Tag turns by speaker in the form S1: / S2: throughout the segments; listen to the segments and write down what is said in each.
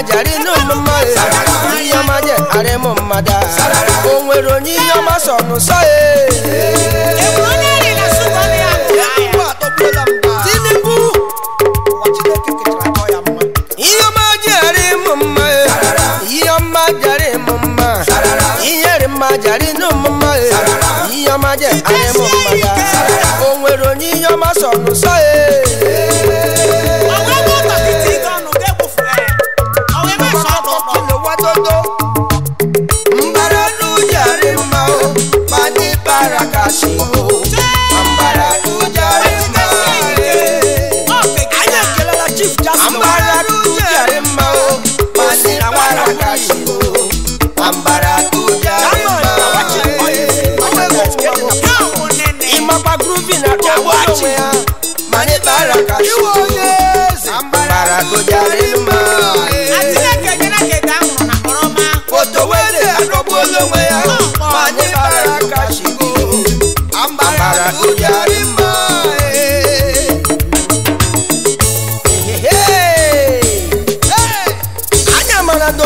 S1: jari no mama iya maje are mo mada onwero ni yo ma so no so Tinubu iya maje are mama iya maje mama iya maje no mama iya maje are mo mada onwero ni yo ma so no so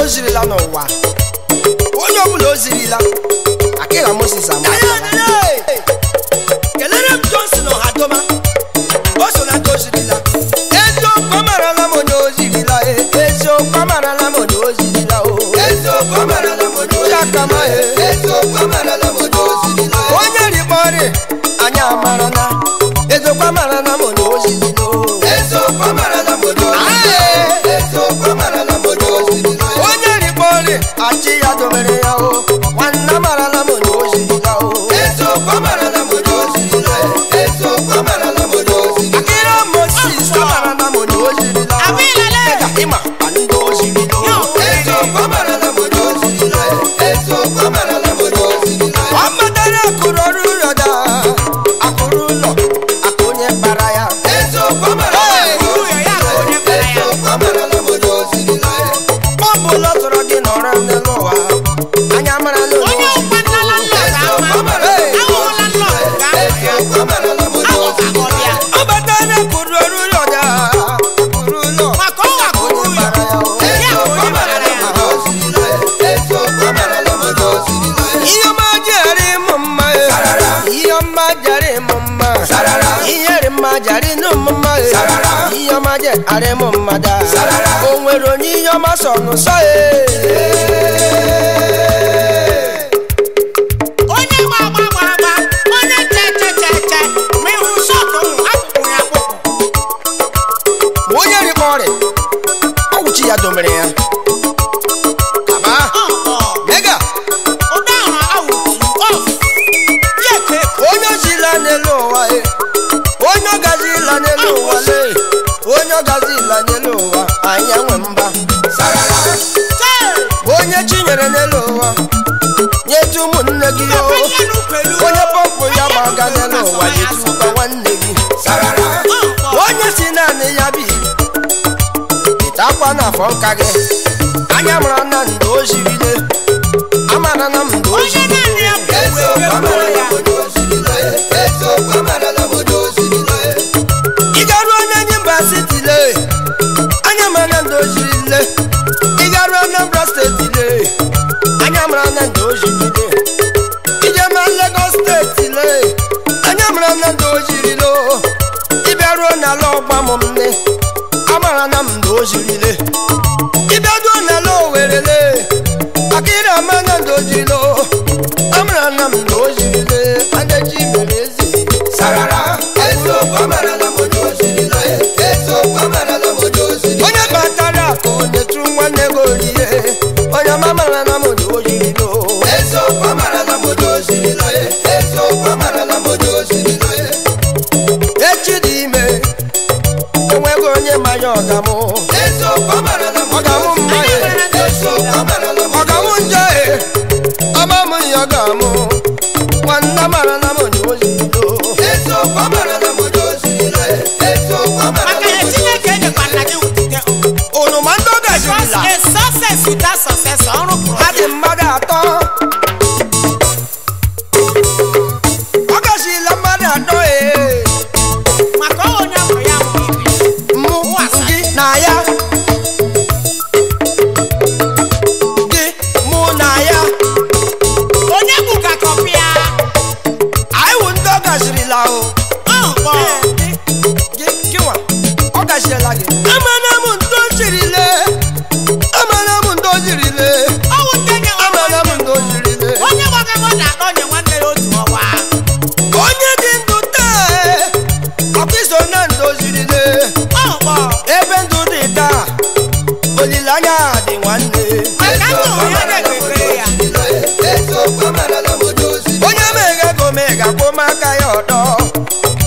S1: Ozirila n'ụwa onye ọbụla ozirila akịra Moses ama kelere m Johnson Ohadoma o so na ndị ozirila eziokwu amarala m onye ozirila eziokwu amarala m onye ozirila eziokwu amarala m onye ozirila eziokwu amarala m onye ozirila onye rikpọrị anyị amarala eziokwu amarala m onye ozirila eziokwu amarala m onye ozirila eziokwu amarala m onye ozirila achi ya domere ya o wanna marala mo ozirila o eziokwu amarala mo ozirila eziokwu amarala mo ozirila akira Moses amarala mo ozirila abilale ima ando ozirila eziokwu amarala mo ozirila eziokwu amarala mo ozirila amadara kuroru roda akurulo akonye baraya eziokwu amarala mo ozirila eziokwu amarala mo ozirila obulo toro di nora nelowa anya mara lo onye kwanala abatana kuroru roda kurulo makowa kurulo iyo majare mama iyo majare mama iyo majare no mama iyo majare mama da onwero ni yo ma so no so onye gbagba onye che me hu so to akụkụ ya akụkụ onye rikpọrị ọwụchi ya domere ya aba mega ụdahụ awụtu off yeke onye zila n'elu ụwa onye gazila n'elu ụwa onye gazila n'elu ụwa anyị enwe mba onye chinyere n'elu ụwa nyetu ụmụnne gị onye pọmpụ ya gbaga n'elu ụwa nyetukwa nwanne gị onye si naanị ya bi itakwa n'afọ nka gị anya mara na ndụ ozirile amara na ndụ ozirile ịgaruo onye nye mba sitile anya mara na ndụ ozirile ịgaruo Anambra steeti le anya mara na ndụ ozirile ijema Lagos steeti le anya mara na ndụ ozirile ịbịaruo n'ala ọgbam nne amara na ndụ ozirile ịbịaruo n'ala Owerri le akịra ama na ndụ ozirile amara na ndụ ozirile anaji mere eze sarara eziokwu amara na ndụ ozirile eziokwu amara na ndụ ozirile onye batara akụ onyetu nwanne gị orie onye amara na ndụ ozirile eziokwu amara na ndụ ozirile eziokwu amara na ndụ ozirile echi dị ime enweghị onye mmanya ọgamụ eziokwu amara na ọgamụ mmanya eziokwu amara na ọgamụ nje amamụ ya ọgamụ nwanne amara na ndụ ozirile eziokwu amara na ndụ ozirile eziokwu amara na ndụ ozirile unu ma ndị ọgazirila ha dị mmadụ atọ ọgazirila mmadụ atọ mụ gị na o. Gịnwa ọ gachiela gị amana m ndo jirile amana m ndo jirile amana m ndo jirile
S2: onye gbaga ọ na-akpọ onye nwanne ya otu ọwa
S1: onye dị ndụ taa ọkịso na ndo jirile ebe ndụ dị taa olileanya dị nwanne onye mega go mega kwụma aka ya ọdọ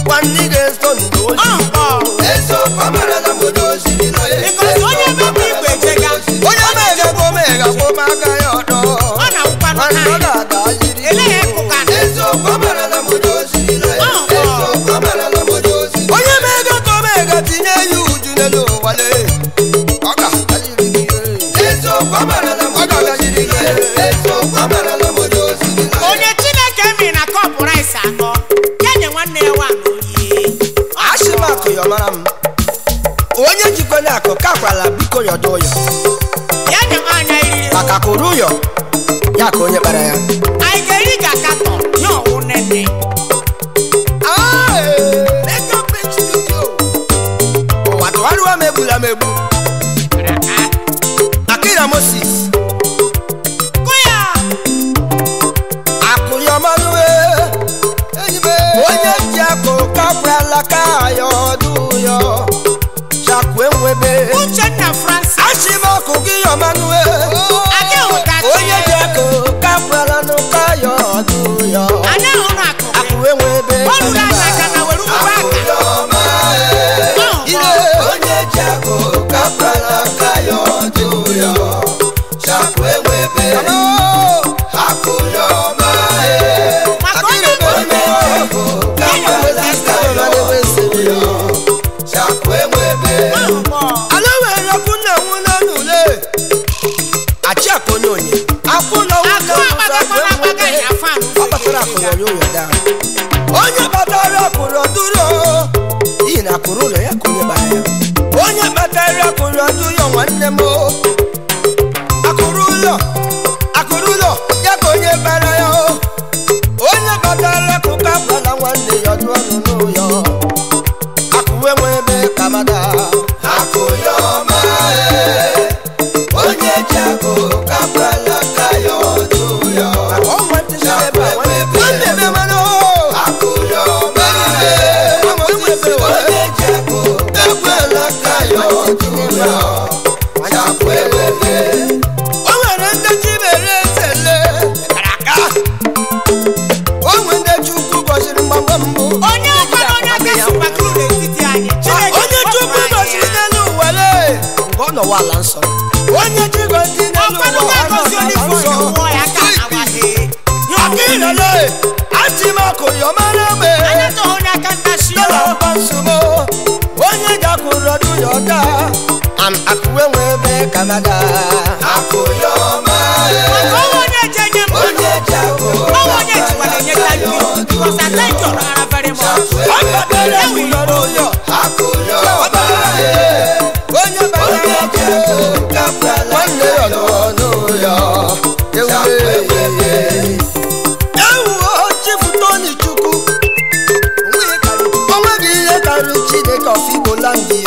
S1: nwanne ga-eso ndụ onye mega go mega kwụma aka ya ọdọ nwanne ọ ga-ada jiri onye mega go mega tinye ya uju n'elu ụwale ọ ga-ada jiri gị
S2: onye Chineke mi na kọpụ rice anọ ya nye nwanne ya nwaanyị
S1: ashimakụ ya mara m onye jikwa n'akụ kakwala biko yọdụ ụyọ
S2: ya nye anya iriri
S1: maka kụrụ ụyọ ya ka onye kpara ya
S2: anyị ga-eri ka katọ ya ọwụ nene
S1: ụwa tụgharịwa m egbula m egbu Akira Moses akụyọmalue onye ji akụ kakwala ka ya ọdụ ụyọ chakwe nwebe
S2: Uchenna Francis
S1: ashimakụ gị yọmalue onye ji akụ kakwala n'ụka ya ọdụ ụyọ akụwe nwebe
S2: onye
S1: ji akụ kakwala ka ya ọdụ ụyọ chakwe nwebe onye batara akụrụ duro iyi na akụrụ ụlọ ya kụnye bara ya onye batara akụrụ duro nwanne m akụrụ ụlọ ya ka onye bara ya onye batara akụka bala nwanne ya ọdụ ọnụ n'ụyọ akụwe nwe ebe kamada akụyọma onye ji akụ kabala ka ya ọdụ ụyọ o nwere ndị ji mere ezele o nwere ndị Chukwu gọziri mgbamgba mbụ
S2: onye Chukwu
S1: gọziri n'elu ụwa mgbe ọ nọwa ala nsọ onye ji gọzi n'elu ụwa akịrịle achịmakụ yọmara mgbe nsogbu onye ji akụrụ ọdụ ya ọda akụwe nwe ebe Kanada akụyọma onye ji akụ onye nwanne ya ọnụ ya ewuo Chifutoni Chukwu onweghị ihe karịrị Chineke ọfigbolandị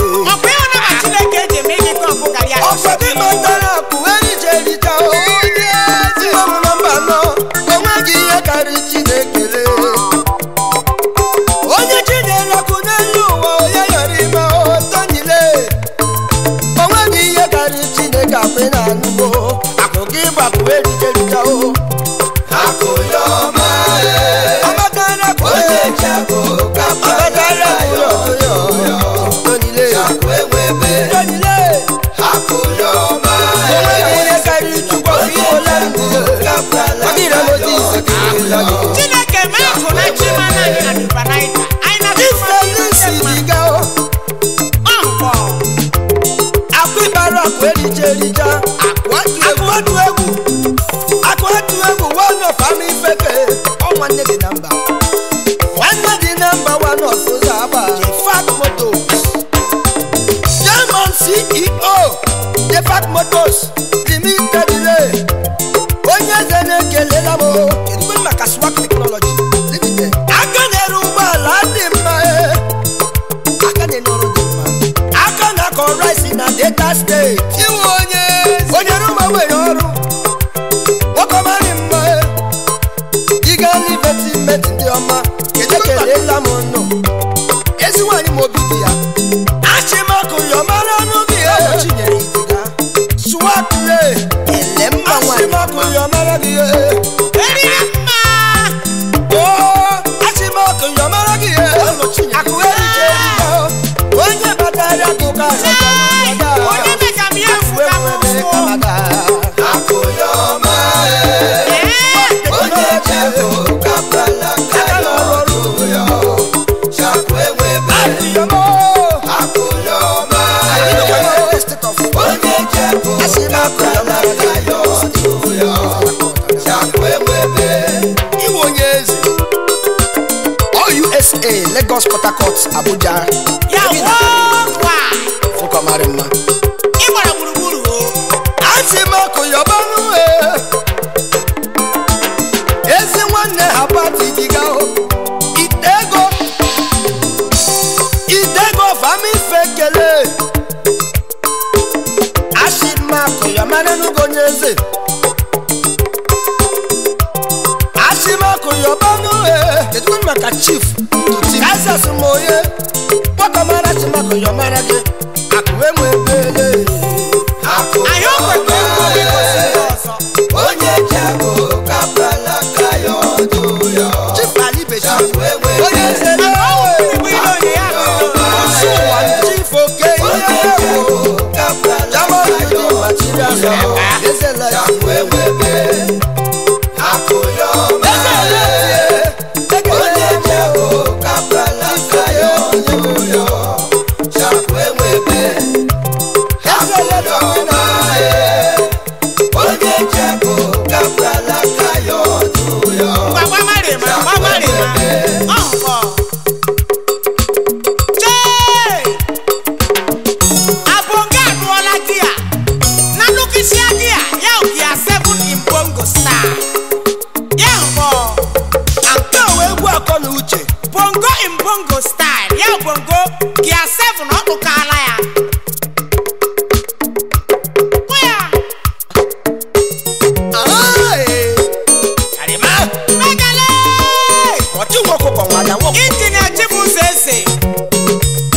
S1: ọfọdụ kpatara akụ erije erita onye ezigbo m nọmba anọ onweghị ihe karịrị Chineke onye Chinyere akụ n'elu ụwa onye yọrọ ime otonyile onweghị ihe karịrị Chineke akụ na anụgo akụ gị gbapụ erije erita akụyọma ọbatara akụ onye ji akụ ọbatara akụ otonyile Chineke Abia State onye rụma nwere ọrụ nwokomari mma ịga n'ivetimet ndị ọma ekelela m nụ ezi nwanyị m obi dị ya achịmakụ yọmara n'ubi ya chinyere idiga swakle ele mma nwanyị achịmakụ yọmara gị achịmakụ yọmara gị akụ erije erije onye batara akụkọ
S2: onye meka m ya efu kamada
S1: akụ yọma onye jebo kapala kayo ruyo chakwe webe akụ yọma onye jebo kapala kayo ruyo chakwe webe iwo nyezi USA Lagos Port Harcourt Abuja
S2: ya wa
S1: fukomari mma
S2: ịgbara gburugburu
S1: achịmakụ yọbanụ ezi nwanne ha pati diga itego famife kele achịmakụ yọmara n'ugonye eze achịmakụ yọbanụ kedu maka chief Kaisers moye kpọkọmara achịmakụ yọmara gị akụ enwe bele
S2: anyị okwekwe
S1: onye jago kapala kayo duyo chifali bechi onye zere chief oke onye jago kapala kayo duyo ezela wewebe akoyo onye jago kapala kayo duyo chakwewebe
S2: Bongo in bongo style, yeah, bongo, gear 7, not to Kalaya. Engineer Chifu Sese.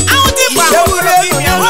S2: How did you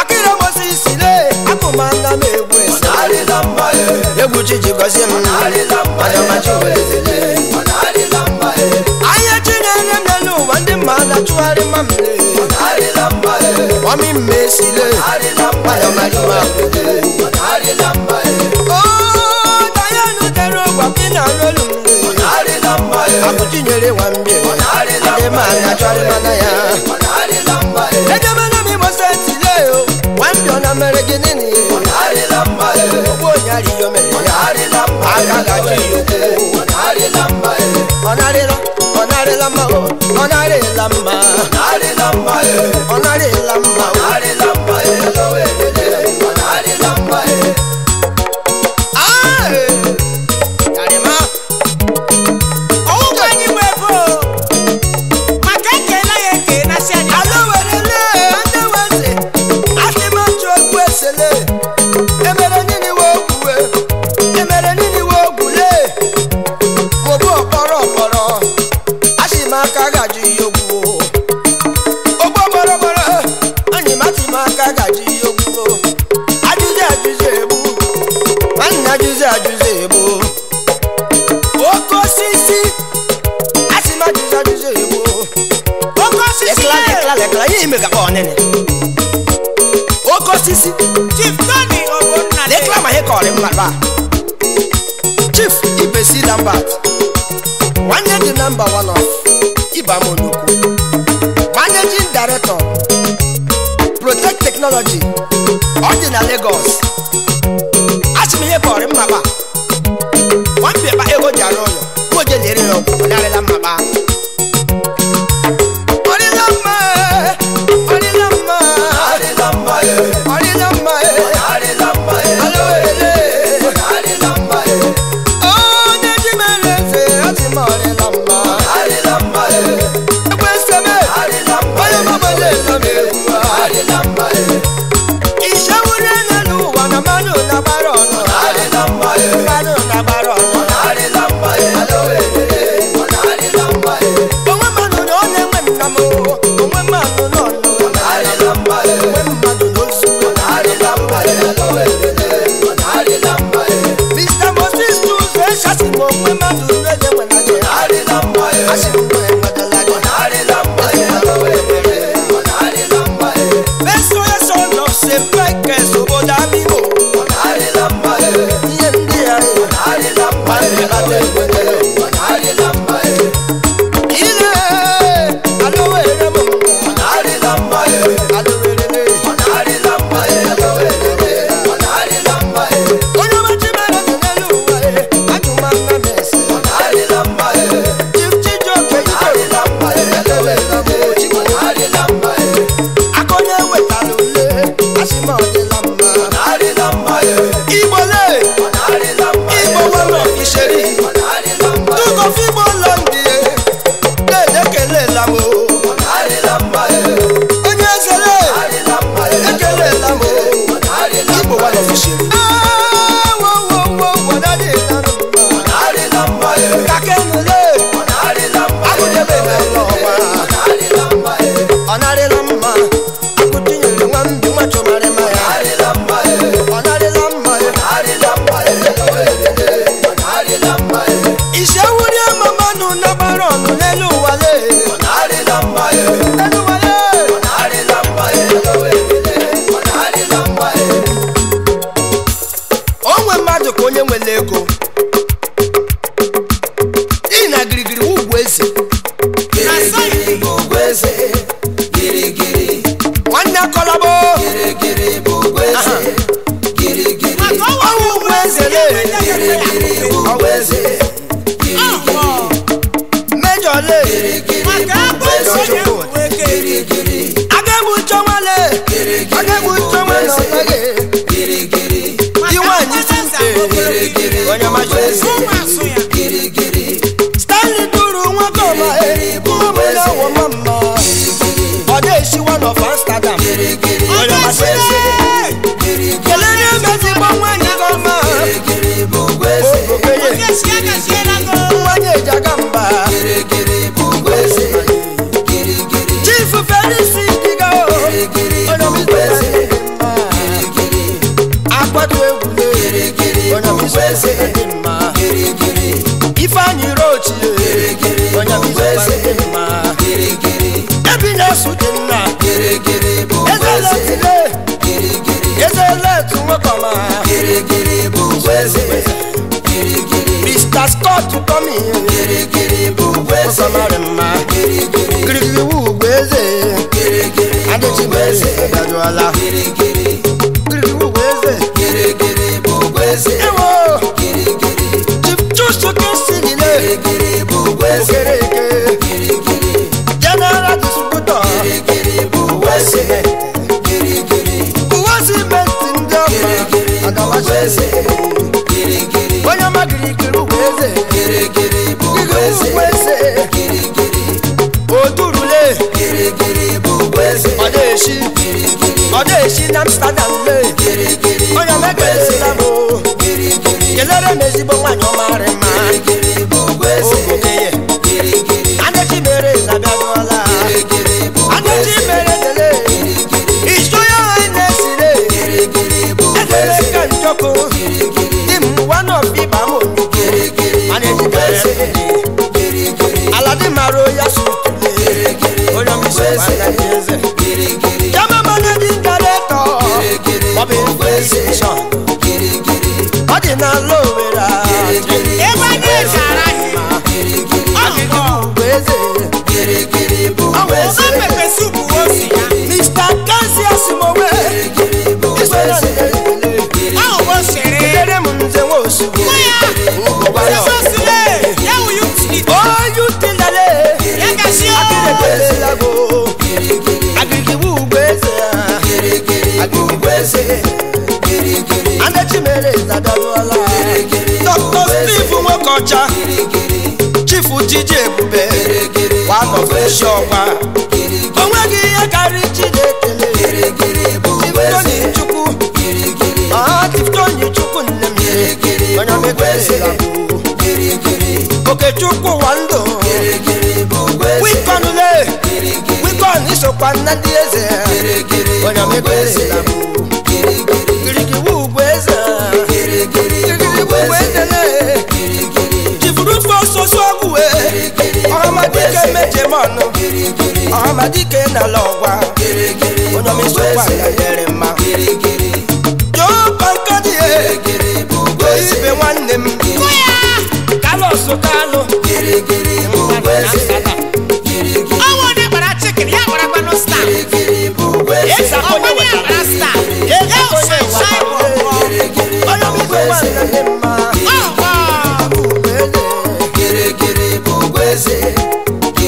S1: Akira Moses ile akumanga me gọzie m onye ọma Chiwezele anya Chineke m n'elu ụwa ndị mmadụ achụgharị mma m ọmị mmesile onye ọma Chiwezele Dayanu tere ụgwa pị na rolu m akụchinyere nwa mbie ndị mmadụ achụgharị mana ya ejemana m Imo Steeti lee o nwambie ọ na mere gị nini ogbo onye arịyo mere ya aka gaji yokwu ọ narịla mma o ọ narịla mma ọ narịla mma Okosisi
S2: Chief Tony Ogbonna
S1: lekla ma he kọrị mma Chief Ibesi Lambert one the number one of Ibamonuku Managing Director Protect Technology Ordinary Lagos Achimi he kọrị mma one be ba ego jaro yo mo je lere yo ọdarịla mma Stanley Duru Wakoma, Odeshi one of Amsterdam. Chief Felix Digo, mma
S3: Kirikiri bụ eze.
S1: Mr. Scott come here
S3: Kirikiri bụ eze.
S1: Osamari mma Kirikiri wu eze Adechi mere Adajuala
S3: Kirikiri
S1: wu eze
S3: bụ eze.
S1: Ewo Chief Chusu Kesigile
S3: Kirikiri bụ eze.
S1: Okereke General Distributor
S3: Kirikiri
S1: Uwaziment ndị ọma Adawacheze onye ma kirikiri wu eze
S3: Kirikiri bụ eze.
S1: Odurule Odeshi na Amsterdam le onye mekelela m kelere m ezigbo nwanyị ọmarị mma ogokenye Adechi mere Adajuala Adechi mere dele iso ya na-esire edele ka njọkụ dị m one of ịba m Adechi mere Aladi maro ya sutule onye misi eze Jama managing director Bobby Station Odi na lowera
S2: Eba na-ezara
S1: Ọweze
S2: pepe supu osi ya.
S1: Mr. Cassius Mowe
S2: Ahụ bụ sere.
S1: Kedere m nze nwe osugo
S2: Jesus le. Ya wu you titi.
S1: Oyu tilale
S2: Ya gashi o.
S1: Akirekelago Agirigiwu ugweze Agirigiweze Adechi mere Adajuala Dr. Steve Nwokocha Chief Ujiji Ebube one of the shọkwa onweghị ihe karịrị Chidekele Tiftonyi Chukwu Tiftonyi Chukwu nne m onye mekwesịla Okechukwu Wando Wikonule Wikon isokwa nna ndị eze onye mekwesịla Kirikiri wu eze Kirikiri wu eze Chifurufu Sosogwe Ọhamadike Mejemọnụ Ọhamadike na Lọgwa onye mesokwa ya dere mma Joe Pankadie Ibe nwanne m Carlos Kalu
S2: Ọwụ onye gbara chicken ya gbara kwanụ star.
S1: Esa
S2: Ọkwa onye gbara star. Ya wu sunshine bọbọ.
S1: onye mesokwa ya dere mma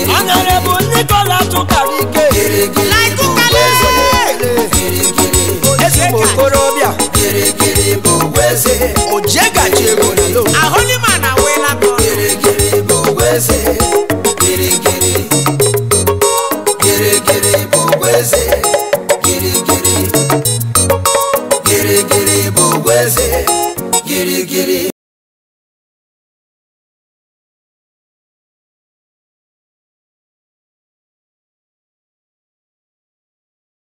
S1: Honorable Nicola Tukarike
S2: Like Ukale.
S1: Ezigbo okorobịa Ojegachi ego na lo
S2: Ahụlịma na wela bọ.
S3: Kirikiri bụ eze.